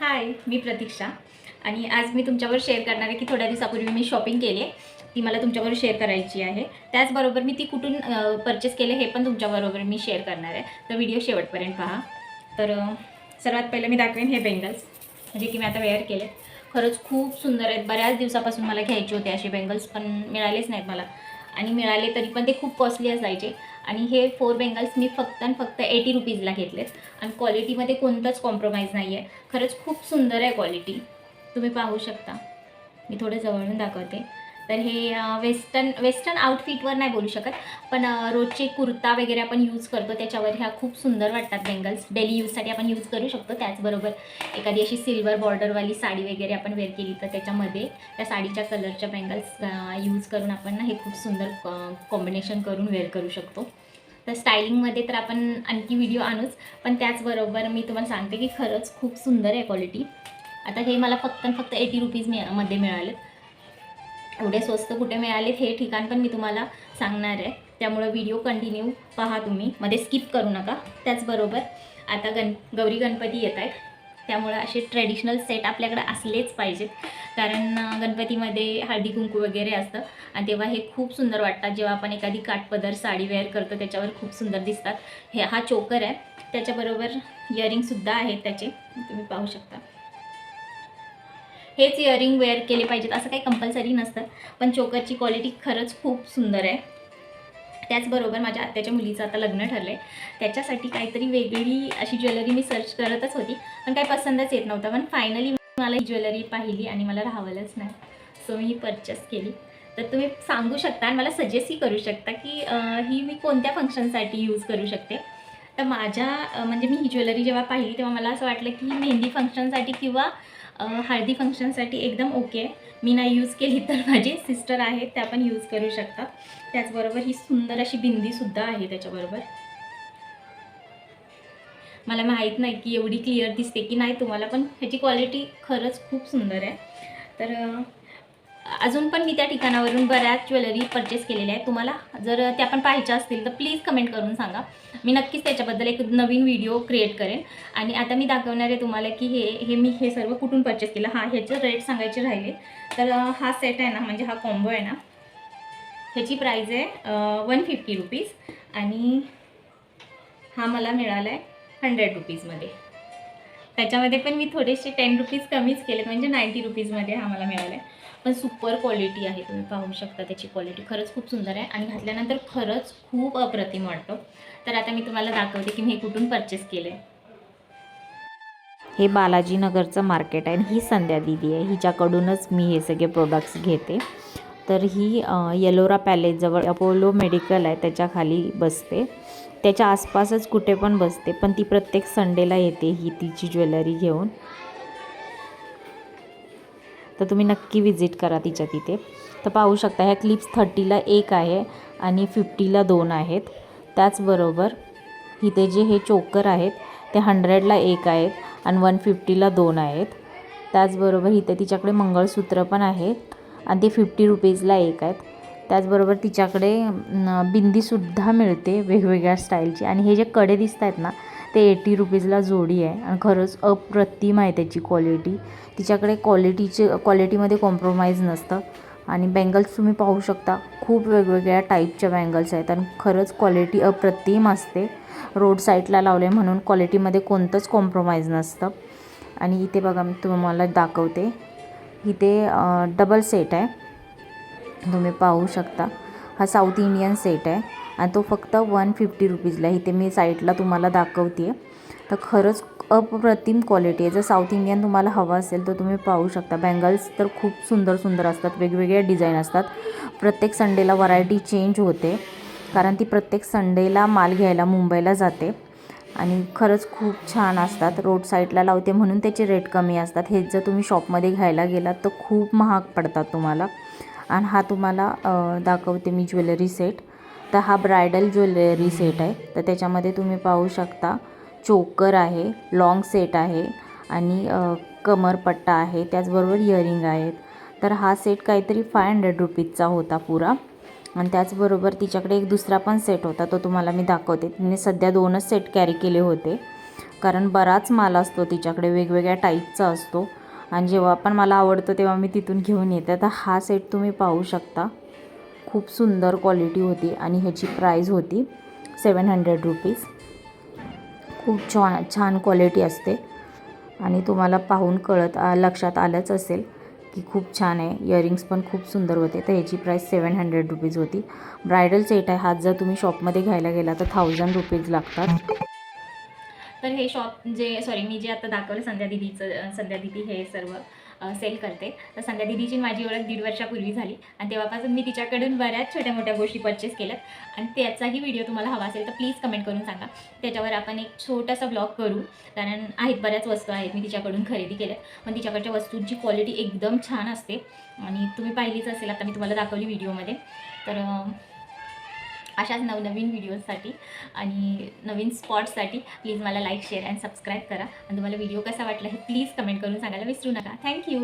हाय, मी प्रतीक्षा आणि आज मी तुमच्यावर शेअर करणार आहे की थोड्या दिवसापूर्वी मी शॉपिंग केली आहे. ती मला तुमच्याबरोबर शेअर करायची आहे. त्याचबरोबर मी ती कुठून परचेस केले हे पण तुमच्याबरोबर मी शेअर करणार आहे. तर व्हिडिओ शेवटपर्यंत पहा. तर सर्वात पहिलं मी दाखवेन हे बेंगल्स, म्हणजे की मी आता वेअर केले. खरंच खूप सुंदर आहेत. बऱ्याच दिवसापासून मला घ्यायचे होते असे बेंगल्स, पण मिळालेच नाहीत मला. आणि मिळाले तरी पण ते खूप कॉस्टली असायचे. आणि हे 4 बेंगल्स मी फक्त आणि फक्त 80 रुपीजला घेतलेत. आणि क्वालिटीमध्ये कोणतंच कॉम्प्रोमाइज नाही आहे. खरंच खूप सुंदर आहे क्वालिटी, तुम्ही पाहू शकता. मी थोडं जवळून दाखवते. तर हे वेस्टर्न आउटफिटवर नाही बोलू शकत, पण रोजचे कुर्ता वगैरे आपण यूज करतो त्याच्यावर ह्या खूप सुंदर वाटतात बेंगल्स. डेली यूजसाठी आपण यूज करू शकतो. त्याचबरोबर एखादी अशी सिल्वर बॉर्डरवाली साडी वगैरे आपण वेअर केली तर त्याच्यामध्ये त्या साडीच्या कलरच्या बेंगल्स यूज करून आपण ना हे खूप सुंदर कॉम्बिनेशन करून वेअर करू शकतो. तर स्टायलिंगमध्ये तर आपण आणखी व्हिडिओ आणूच, पण त्याचबरोबर मी तुम्हाला सांगते की खरंच खूप सुंदर आहे क्वालिटी. आता हे मला फक्त 80 रुपीज मध्ये मिळाले. एवढे स्वस्त कुठे मिळालेत हे ठिकाण पण मी तुम्हाला सांगणार आहे. त्यामुळे व्हिडिओ कंटिन्यू पहा, तुम्ही मध्ये स्किप करू नका. त्याचबरोबर आता गौरी गणपती येत आहेत, त्यामुळे असे ट्रेडिशनल सेट आपल्याकडे असलेच पाहिजेत. कारण गणपतीमध्ये हळदी कुंकू वगैरे असतं आणि तेव्हा हे खूप सुंदर वाटतात. जेव्हा आपण एखादी काठपदर साडी वेअर करतो त्याच्यावर खूप सुंदर दिसतात. हा चोकर आहे, त्याच्याबरोबर इयरिंगसुद्धा आहेत त्याचे, तुम्ही पाहू शकता. हेच इयरिंग वेअर केले पाहिजेत असं काही कंपल्सरी नसतं, पण चोकरची क्वालिटी खरंच खूप सुंदर आहे. त्याचबरोबर माझ्या आत्याच्या मुलीचं आता लग्न ठरलं आहे, त्याच्यासाठी काहीतरी वेगळी अशी ज्वेलरी मी सर्च करतच होती, पण काही पसंतच येत नव्हतं. पण फायनली मला ही ज्वेलरी पाहिली आणि मला राहावलंच नाही, सो मी परचेस केली. तर तुम्ही सांगू शकता आणि मला सजेस्टही करू शकता की ही मी कोणत्या फंक्शनसाठी यूज करू शकते. तर माझ्या म्हणजे मी ही ज्वेलरी जेव्हा पाहिली तेव्हा मला असं वाटलं की मेहंदी फंक्शनसाठी किंवा हळदी फंक्शनसाठी एकदम ओके आहे. मी नाही यूज केली तर माझे सिस्टर आहेत त्या पण यूज करू शकतात. त्याचबरोबर ही सुंदर अशी बिंदीसुद्धा आहे त्याच्याबरोबर. मला माहीत नाही की एवढी क्लिअर दिसते की नाही तुम्हाला, पण ह्याची क्वालिटी खरंच खूप सुंदर आहे. तर अजून पण मी त्या ठिकाणावरून बऱ्याच ज्वेलरी परचेस केलेल्या आहेत. तुम्हाला जर त्या पण पाहायच्या असतील तर प्लीज कमेंट करून सांगा. मी नक्कीच त्याच्याबद्दल एक नवीन व्हिडिओ क्रिएट करेन. आणि आता मी दाखवणार आहे तुम्हाला की मी हे सर्व कुठून परचेस केलं. ह्याचं रेट सांगायचे राहिले तर हा सेट आहे ना, म्हणजे हा कॉम्बो आहे ना, ह्याची प्राईज आहे 150 रुपीज आणि हा मला मिळाला आहे 100 रुपीजमध्ये. त्याच्यामध्ये पण मी थोडेसे 10 रुपीज कमीच केलेत, म्हणजे 90 रुपीजमध्ये हा मला मिळाला आहे. पण सुपर क्वालिटी आहे, तुम्ही पाहू शकता. त्याची क्वालिटी खरंच खूप सुंदर आहे आणि घातल्यानंतर खरंच खूप अप्रतिम वाटतं. तर आता मी तुम्हाला दाखवते की मी हे कुठून परचेस केलं आहे. हे बालाजीनगरचं मार्केट आहे. ही संध्या दीदी आहे, हिच्याकडूनच मी हे सगळे प्रोडक्ट्स घेते. तर ही येलोरा पॅलेसजवळ अपोलो मेडिकल आहे त्याच्या खाली बसते. त्याच्या आसपासच कुठे पण बसते, पण ती प्रत्येक संडेला येते ही तिची ज्वेलरी घेऊन. तर तुम्ही नक्की विजिट करा तिच्या तिथे. तर पाहू शकता ह्या क्लिप्स 30ला एक आहे आणि 50ला 2 आहेत. त्याचबरोबर इथे जे हे चोकर आहेत ते 100ला एक आहेत आणि 150ला 2 आहेत. त्याचबरोबर इथे तिच्याकडे मंगळसूत्र पण आहेत आणि ते 50 रुपीजला एक आहेत. त्याचबरोबर तिच्याकडे बिंदीसुद्धा मिळते वेगवेगळ्या स्टाईलची. आणि हे जे कडे दिसत आहेत ना ते 80 रुपीजला जोडी आहे आणि खरंच अप्रतिम आहे त्याची क्वालिटी. तिच्याकडे क्वालिटीमध्ये कॉम्प्रोमाइज नसतं. आणि बँगल्स तुम्ही पाहू शकता, खूप वेगवेगळ्या टाईपच्या बँगल्स आहेत आणि खरंच क्वालिटी अप्रतिम असते. रोड साईडला लावले म्हणून क्वालिटीमध्ये कोणतंच कॉम्प्रोमाइज नसतं. आणि इथे बघा मी तुम्हाला दाखवते, इथे डबल सेट आहे, तुम्ही पाहू शकता. हा साऊथ इंडियन सेट आहे आणि तो फक्त 150 रुपीजला. इथे मी साईडला तुम्हाला दाखवते. तर खरंच अप्रतिम क्वालिटी आहे. जर साऊथ इंडियन तुम्हाला हवं असेल तर तुम्ही पाहू शकता. बँगल्स तर खूप सुंदर सुंदर असतात, वेगवेगळ्या डिझाईन असतात. प्रत्येक संडेला व्हरायटी चेंज होते, कारण ती प्रत्येक संडेला माल घ्यायला मुंबईला जाते आणि खरंच खूप छान असतात. रोड साईडला लावते म्हणून त्याचे रेट कमी असतात. हे जर तुम्ही शॉपमध्ये घ्यायला गेलात तर खूप महाग पडतात तुम्हाला. आणि हा तुम्हाला दाखवते मी ज्वेलरी सेट. तर हा ब्रायडल ज्वेलरी सेट आहे. तर त्याच्यामध्ये तुम्ही पाहू शकता चोकर आहे, लॉंग सेट आहे आणि कमरपट्टा आहे, त्याचबरोबर इयरिंग आहेत. तर हा सेट काहीतरी 500 रुपीजचा होता पुरा. आणि त्याचबरोबर तिच्याकडे एक दुसरा पण सेट होता, तो तुम्हाला मी दाखवते. तिने सध्या 2च सेट कॅरी केले होते. कारण बराच माल असतो तिच्याकडे, वेगवेगळ्या टाईपचा असतो आणि जेव्हा पण मला आवडतं तेव्हा मी तिथून घेऊन येते. तर हा सेट तुम्ही पाहू शकता, खूप सुंदर क्वालिटी होती आणि ह्याची प्राईज होती 700 रुपीज. खूप छान क्वालिटी असते आणि तुम्हाला पाहून लक्षात आलंच असेल की खूप छान आहे. इयरिंग्स पण खूप सुंदर होते. तर ह्याची प्राईस 700 रुपीज होती. ब्रायडल सेट आहे हा, जर तुम्ही शॉपमध्ये घ्यायला गेला तर 1000 रुपीज लागतात. तर हे शॉप मी जे आता दाखवलं संध्या दिदी हे सर्व सेल करते. तर संध्या दिदीची माझी ओळख 1.5 वर्षापूर्वी झाली आणि तेव्हापासून मी तिच्याकडून बऱ्याच छोट्या मोठ्या गोष्टी परचेस केल्यात आणि त्याचाही व्हिडिओ तुम्हाला हवा असेल तर प्लीज कमेंट करून सांगा. त्याच्यावर आपण एक छोटासा ब्लॉग करू, कारण बऱ्याच वस्तू आहेत मी तिच्याकडून खरेदी केल्यात. पण तिच्याकडच्या वस्तूंची क्वालिटी एकदम छान असते आणि तुम्ही पाहिलीच असेल, आता मी तुम्हाला दाखवली व्हिडिओमध्ये. तर अशाच नवनवीन व्हिडिओजसाठी आणि नवीन स्पॉट्ससाठी प्लीज मला लाईक, शेअर अँड सबस्क्राईब करा आणि तुम्हाला व्हिडिओ कसा वाटला हे प्लीज कमेंट करून सांगायला विसरू नका. थँक्यू.